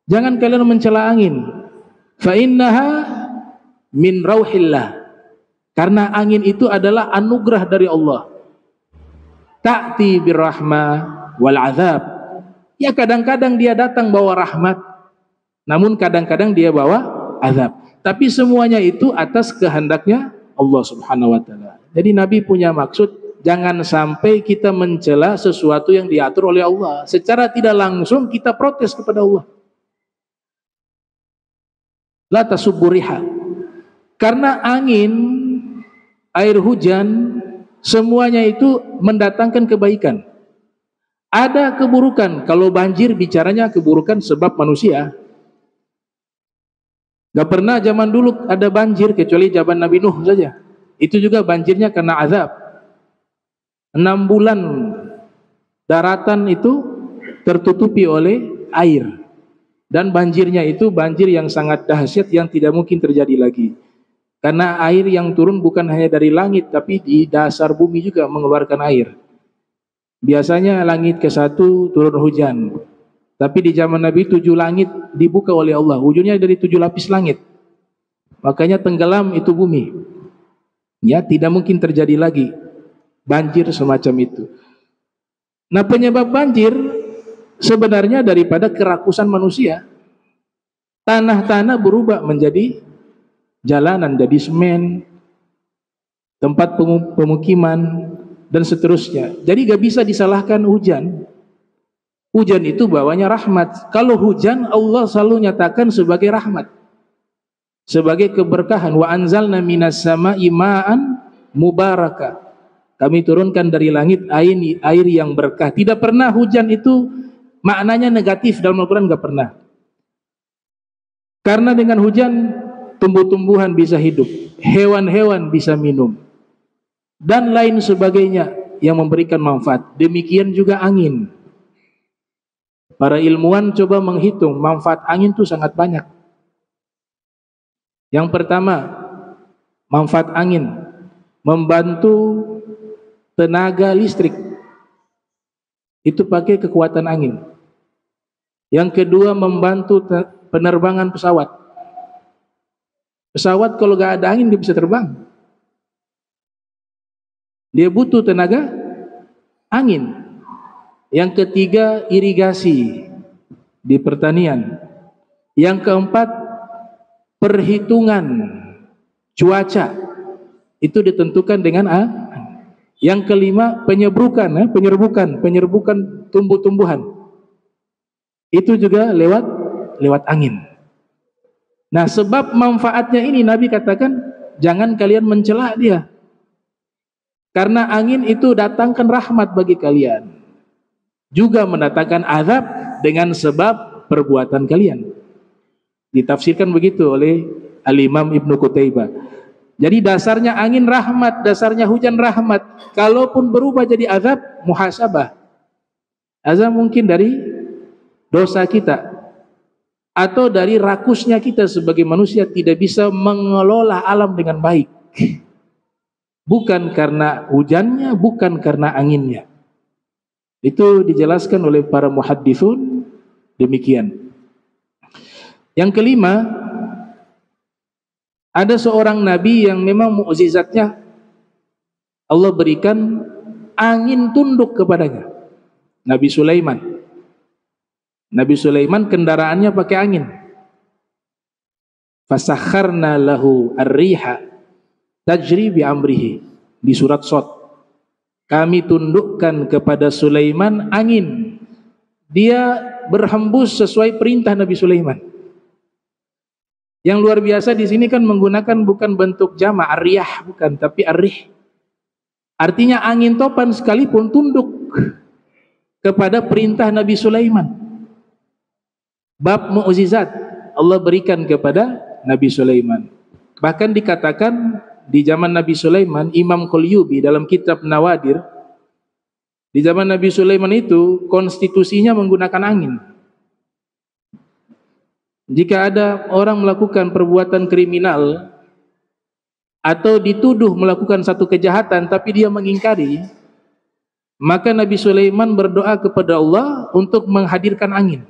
jangan kalian mencela angin, fa innaha min rauhillah, karena angin itu adalah anugerah dari Allah. ta'ti birrahmah wal azab. Ya kadang-kadang dia datang bawa rahmat, namun kadang-kadang dia bawa azab. Tapi semuanya itu atas kehendaknya Allah Subhanahu wa taala. Jadi Nabi punya maksud, jangan sampai kita mencela sesuatu yang diatur oleh Allah. Secara tidak langsung kita protes kepada Allah. La tasubbu riha. Karena angin, air hujan, semuanya itu mendatangkan kebaikan. Ada keburukan. Kalau banjir bicaranya keburukan sebab manusia. Gak pernah zaman dulu ada banjir kecuali zaman Nabi Nuh saja. Itu juga banjirnya karena azab. 6 bulan daratan itu tertutupi oleh air. Dan banjirnya itu banjir yang sangat dahsyat yang tidak mungkin terjadi lagi. Karena air yang turun bukan hanya dari langit, tapi di dasar bumi juga mengeluarkan air. Biasanya langit ke-1 turun hujan. Tapi di zaman Nabi 7 langit dibuka oleh Allah. Wujudnya dari 7 lapis langit. Makanya tenggelam itu bumi. Ya, tidak mungkin terjadi lagi banjir semacam itu. Nah, penyebab banjir sebenarnya daripada kerakusan manusia. Tanah-tanah berubah menjadi jalanan, jadi semen, tempat pemukiman, dan seterusnya. Jadi gak bisa disalahkan hujan. Hujan itu bawanya rahmat. Kalau hujan, Allah selalu nyatakan sebagai rahmat, sebagai keberkahan. Wa anzalna minas sama'i ma'an mubaraka. Kami turunkan dari langit air yang berkah. Tidak pernah hujan itu maknanya negatif dalam Al-Quran, gak pernah. Karena dengan hujan tumbuh-tumbuhan bisa hidup, hewan-hewan bisa minum, dan lain sebagainya yang memberikan manfaat. Demikian juga angin. Para ilmuwan coba menghitung manfaat angin itu sangat banyak. Yang pertama, manfaat angin membantu tenaga listrik. Itu pakai kekuatan angin. Yang kedua, membantu penerbangan pesawat. Pesawat kalau gak ada angin dia bisa terbang. Dia butuh tenaga angin. Yang ketiga, irigasi di pertanian. Yang keempat, perhitungan cuaca. Itu ditentukan dengan Yang kelima, penyerbukan tumbuh-tumbuhan. Itu juga lewat angin. Nah, sebab manfaatnya ini Nabi katakan jangan kalian mencela dia. Karena angin itu datangkan rahmat bagi kalian, juga mendatangkan azab dengan sebab perbuatan kalian. Ditafsirkan begitu oleh Al-Imam Ibnu Qutaibah. Jadi dasarnya angin rahmat, dasarnya hujan rahmat. Kalaupun berubah jadi azab, muhasabah. Azab mungkin dari dosa kita, atau dari rakusnya kita sebagai manusia tidak bisa mengelola alam dengan baik. Bukan karena hujannya, bukan karena anginnya. Itu dijelaskan oleh para muhadditsun demikian. Yang kelima, ada seorang nabi yang memang mukjizatnya Allah berikan angin tunduk kepadanya. Nabi Sulaiman. Nabi Sulaiman kendaraannya pakai angin. Fasakharna lahu ar-riha tajri bi amrihi. Di surat Shad. Kami tundukkan kepada Sulaiman angin. Dia berhembus sesuai perintah Nabi Sulaiman. Yang luar biasa di sini kan menggunakan bukan bentuk jama' ar-riyah, bukan, tapi ar-rih. Artinya angin topan sekalipun tunduk kepada perintah Nabi Sulaiman. Bab mukjizat Allah berikan kepada Nabi Sulaiman. Bahkan dikatakan di zaman Nabi Sulaiman, Imam Qulyubi dalam kitab Nawadir, di zaman Nabi Sulaiman itu konstitusinya menggunakan angin. Jika ada orang melakukan perbuatan kriminal atau dituduh melakukan satu kejahatan tapi dia mengingkari, maka Nabi Sulaiman berdoa kepada Allah untuk menghadirkan angin.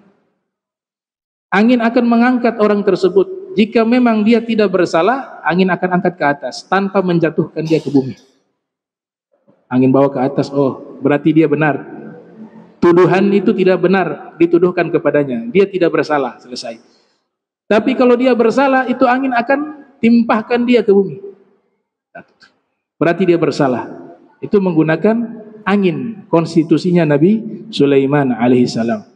Angin akan mengangkat orang tersebut. Jika memang dia tidak bersalah, angin akan angkat ke atas tanpa menjatuhkan dia ke bumi. Angin bawa ke atas, oh berarti dia benar. Tuduhan itu tidak benar dituduhkan kepadanya, dia tidak bersalah, selesai. Tapi kalau dia bersalah, itu angin akan timpahkan dia ke bumi, berarti dia bersalah. Itu menggunakan angin, konstitusinya Nabi Sulaiman alaihissalam.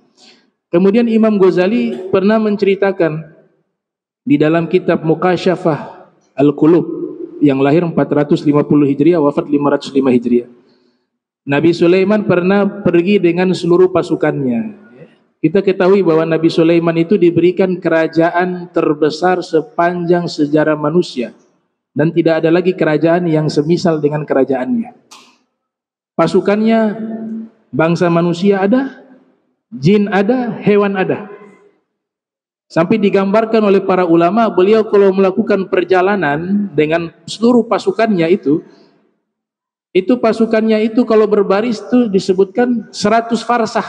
Kemudian Imam Ghazali pernah menceritakan di dalam kitab Mukasyafah Al-Qulub yang lahir 450 Hijriah, wafat 505 Hijriah. Nabi Sulaiman pernah pergi dengan seluruh pasukannya. Kita ketahui bahwa Nabi Sulaiman itu diberikan kerajaan terbesar sepanjang sejarah manusia, dan tidak ada lagi kerajaan yang semisal dengan kerajaannya. Pasukannya bangsa manusia ada, jin ada, hewan ada. Sampai digambarkan oleh para ulama, beliau kalau melakukan perjalanan dengan seluruh pasukannya itu pasukannya itu kalau berbaris itu disebutkan 100 farsah.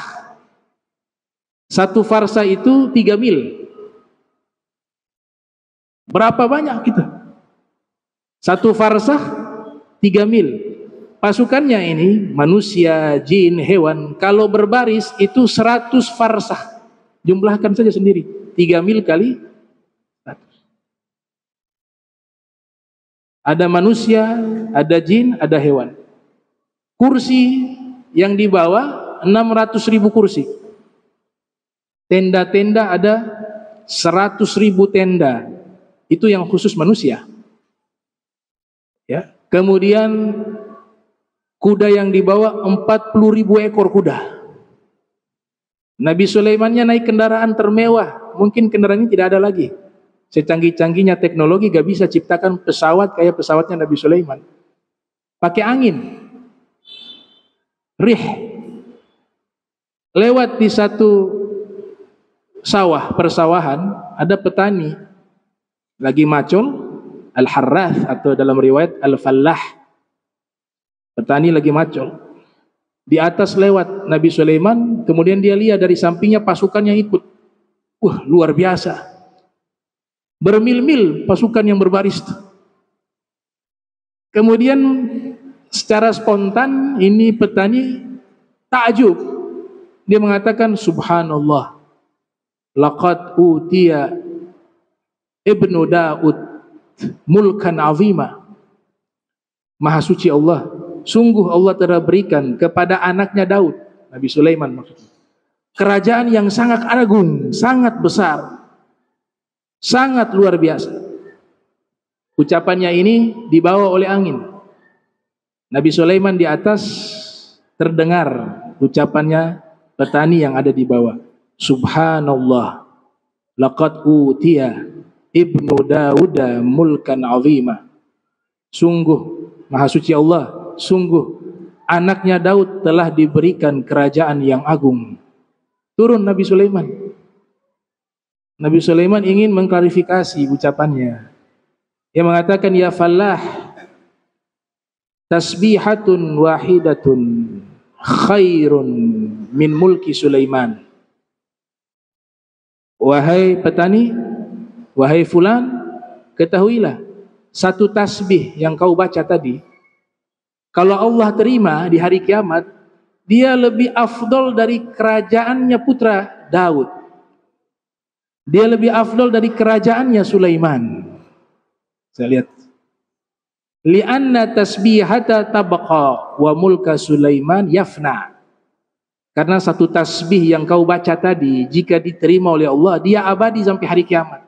Satu farsah itu 3 mil. Berapa banyak kita? Satu farsah 3 mil. Pasukannya ini manusia, jin, hewan, kalau berbaris itu 100 farsah. Jumlahkan saja sendiri, 3 mil kali 100. Ada manusia, ada jin, ada hewan. Kursi yang dibawa 600.000 kursi. Tenda-tenda ada 100.000 tenda. Itu yang khusus manusia. Ya. Kemudian kuda yang dibawa 40.000 ekor kuda. Nabi Sulaimannya naik kendaraan termewah. Mungkin kendaraannya tidak ada lagi. Secanggih-canggihnya teknologi gak bisa ciptakan pesawat kayak pesawatnya Nabi Sulaiman. Pakai angin. Rih. Lewat di satu sawah, persawahan, ada petani lagi macul, al-harrath atau dalam riwayat al-fallah. Petani lagi macul. Di atas lewat Nabi Sulaiman, kemudian dia lihat dari sampingnya pasukannya ikut. Wah, luar biasa. Bermil-mil pasukan yang berbaris. Kemudian secara spontan ini petani takjub. Dia mengatakan, subhanallah, laqad utiya ibnu Daud mulkan azima. Maha suci Allah, sungguh Allah telah berikan kepada anaknya Daud, Nabi Sulaiman maksudnya, kerajaan yang sangat agung, sangat besar, sangat luar biasa. Ucapannya ini dibawa oleh angin. Nabi Sulaiman di atas, terdengar ucapannya petani yang ada di bawah. Subhanallah, laqad utiya ibnu Dauda mulkan azima. Sungguh maha suci Allah, sungguh anaknya Daud telah diberikan kerajaan yang agung. Turun Nabi Sulaiman. Nabi Sulaiman ingin mengklarifikasi ucapannya. Dia mengatakan, ya fallah, tasbihatun wahidatun khairun min mulki Sulaiman. Wahai petani, wahai fulan, ketahuilah, satu tasbih yang kau baca tadi, kalau Allah terima di hari kiamat, dia lebih afdol dari kerajaannya putra Daud. Dia lebih afdol dari kerajaannya Sulaiman. Saya lihat, li'anna tasbihata tabqa wa mulka Sulaiman yafna. Karena satu tasbih yang kau baca tadi, jika diterima oleh Allah, dia abadi sampai hari kiamat.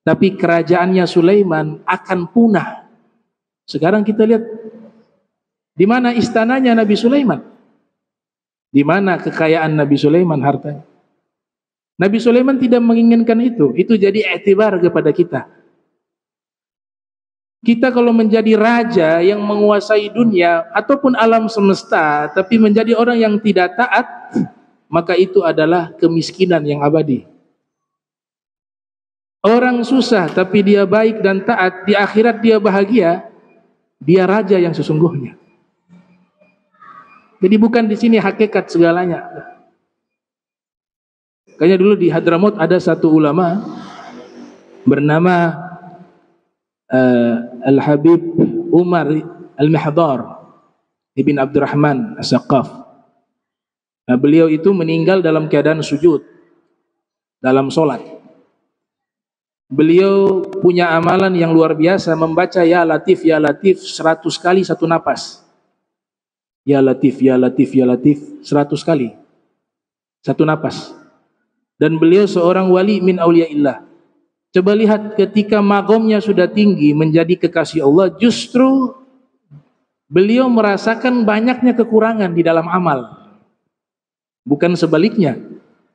Tapi kerajaannya Sulaiman akan punah. Sekarang kita lihat, di mana istananya Nabi Sulaiman? Di mana kekayaan Nabi Sulaiman, hartanya? Nabi Sulaiman tidak menginginkan itu. Itu jadi iktibar kepada kita. Kita kalau menjadi raja yang menguasai dunia ataupun alam semesta, tapi menjadi orang yang tidak taat, maka itu adalah kemiskinan yang abadi. Orang susah tapi dia baik dan taat, di akhirat dia bahagia, dia raja yang sesungguhnya. Jadi bukan di sini hakikat segalanya. Kayaknya dulu di Hadramaut ada satu ulama bernama Al-Habib Umar Al-Mihdar. Ibn Abdurrahman As-Saqqaf. Nah, beliau itu meninggal dalam keadaan sujud dalam solat. Beliau punya amalan yang luar biasa, membaca ya Latif 100 kali satu napas. Ya Latif 100 kali satu napas. Dan beliau seorang wali min auliyaillah. Coba lihat ketika maqamnya sudah tinggi menjadi kekasih Allah, justru beliau merasakan banyaknya kekurangan di dalam amal. Bukan sebaliknya.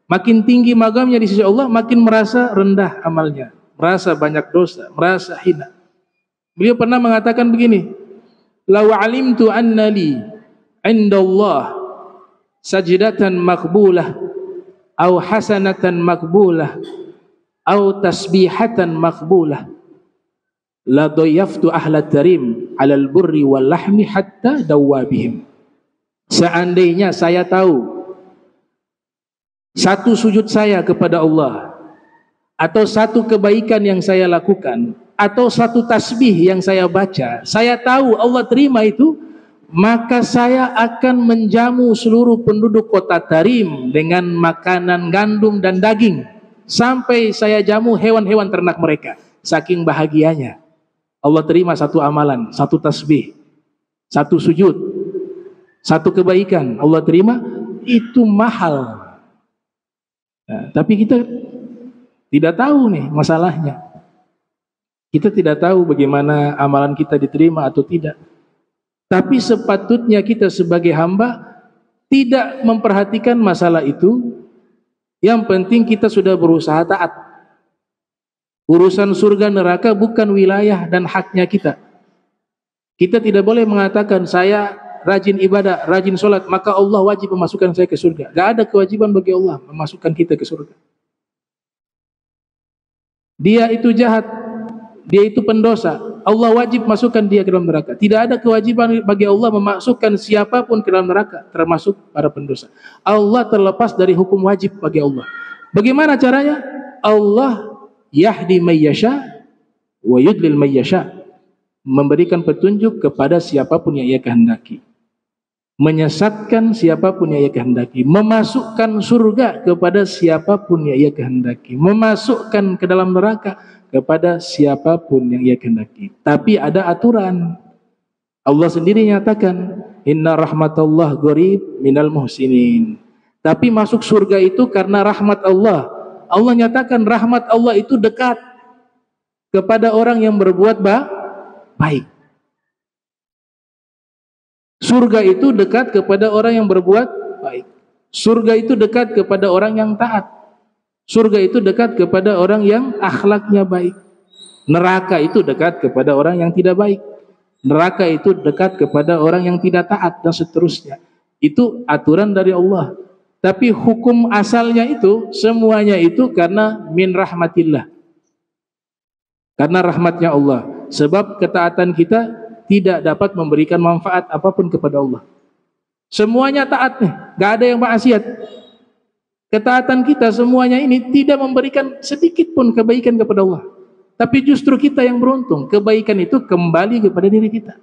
Makin tinggi maqamnya di sisi Allah, makin merasa rendah amalnya, merasa banyak dosa, merasa hina. Beliau pernah mengatakan begini, "Law 'alimtu anna li 'inda Allah sajdatan maqbulah aw hasanatan maqbulah aw tasbihatan maqbulah la dayaftu ahla tarim 'alal burri wal lahmi hatta dawabihim." Seandainya saya tahu satu sujud saya kepada Allah, atau satu kebaikan yang saya lakukan, atau satu tasbih yang saya baca, saya tahu Allah terima itu, maka saya akan menjamu seluruh penduduk kota Tarim dengan makanan gandum dan daging, sampai saya jamu hewan-hewan ternak mereka. Saking bahagianya Allah terima satu amalan, satu tasbih, satu sujud, satu kebaikan Allah terima, itu mahal. Nah, tapi kita tidak tahu nih masalahnya. Kita tidak tahu bagaimana amalan kita diterima atau tidak. Tapi sepatutnya kita sebagai hamba tidak memperhatikan masalah itu. Yang penting kita sudah berusaha taat. Urusan surga neraka bukan wilayah dan haknya kita. Kita tidak boleh mengatakan saya rajin ibadah, rajin sholat, maka Allah wajib memasukkan saya ke surga. Gak ada kewajiban bagi Allah memasukkan kita ke surga. Dia itu jahat, dia itu pendosa, Allah wajib masukkan dia ke dalam neraka. Tidak ada kewajiban bagi Allah memasukkan siapapun ke dalam neraka, termasuk para pendosa. Allah terlepas dari hukum wajib bagi Allah. Bagaimana caranya? Allah yahdi may yasha wa yudlil may yasha, memberikan petunjuk kepada siapapun yang ia kehendaki, menyesatkan siapapun yang ia kehendaki, memasukkan surga kepada siapapun yang ia kehendaki, memasukkan ke dalam neraka kepada siapapun yang ia kehendaki. Tapi ada aturan. Allah sendiri nyatakan, inna rahmatullah qarib minal muhsinin. Tapi masuk surga itu karena rahmat Allah. Allah nyatakan rahmat Allah itu dekat kepada orang yang berbuat baik. Surga itu dekat kepada orang yang berbuat baik. Surga itu dekat kepada orang yang taat. Surga itu dekat kepada orang yang akhlaknya baik. Neraka itu dekat kepada orang yang tidak baik. Neraka itu dekat kepada orang yang tidak taat, dan seterusnya. Itu aturan dari Allah. Tapi hukum asalnya itu, semuanya itu karena min rahmatillah. Karena rahmatnya Allah. Sebab ketaatan kita tidak dapat memberikan manfaat apapun kepada Allah. Semuanya taat nih, gak ada yang maksiat. Ketaatan kita semuanya ini tidak memberikan sedikit pun kebaikan kepada Allah. Tapi justru kita yang beruntung, kebaikan itu kembali kepada diri kita.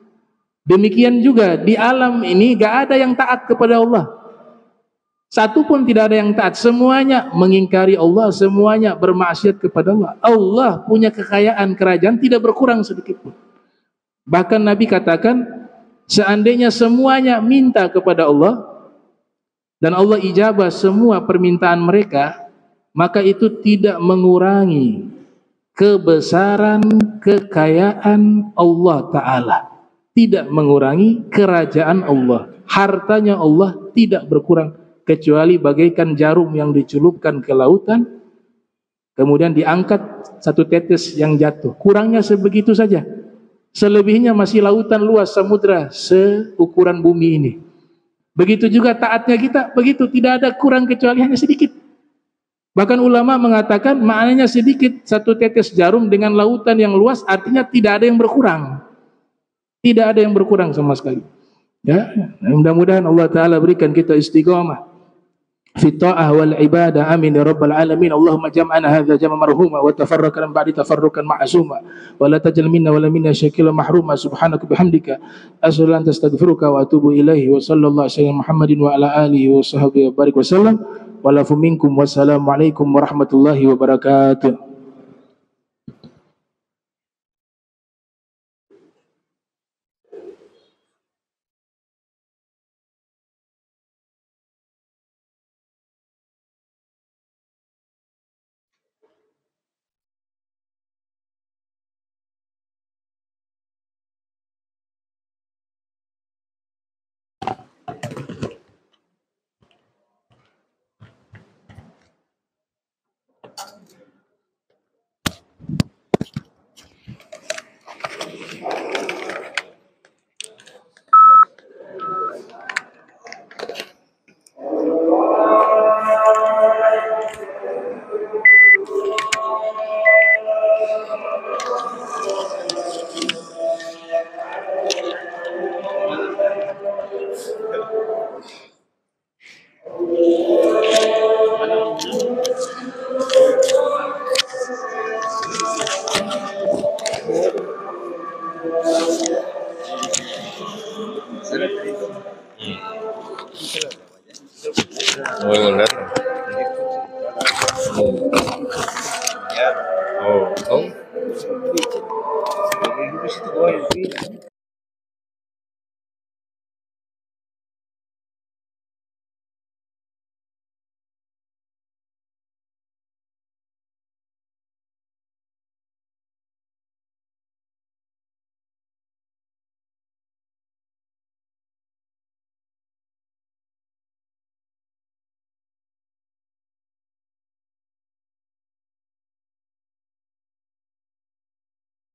Demikian juga di alam ini gak ada yang taat kepada Allah. Satu pun tidak ada yang taat, semuanya mengingkari Allah, semuanya bermaksiat kepada Allah. Allah punya kekayaan kerajaan tidak berkurang sedikit pun. Bahkan Nabi katakan, seandainya semuanya minta kepada Allah dan Allah ijabah semua permintaan mereka, maka itu tidak mengurangi kebesaran kekayaan Allah Ta'ala, tidak mengurangi kerajaan Allah. Hartanya Allah tidak berkurang, kecuali bagaikan jarum yang dicelupkan ke lautan, kemudian diangkat satu tetes yang jatuh, kurangnya sebegitu saja. Selebihnya masih lautan luas, samudra seukuran bumi ini. Begitu juga taatnya kita, begitu, tidak ada kurang kecuali hanya sedikit. Bahkan ulama mengatakan maknanya sedikit, satu tetes jarum dengan lautan yang luas, artinya tidak ada yang berkurang. Tidak ada yang berkurang sama sekali. Ya, mudah-mudahan Allah Ta'ala berikan kita istiqamah في الطاعة والعبادة آمين يا رب العالمين. اللهم جمعنا هذا جمع مرحوما وتفرقنا من بعد تفرقا معصوما ولا تجعل منا ولا منا شكلا محروما. سبحانك بحمدك أشهد أن لا إله إلا أنت أستغفرك وأتوب إليه. وصلى الله على سيدنا محمد وعلى آله وصحبه وبارك وسلم. والعفو منكم والسلام عليكم ورحمة الله وبركاته. Muy buen gato.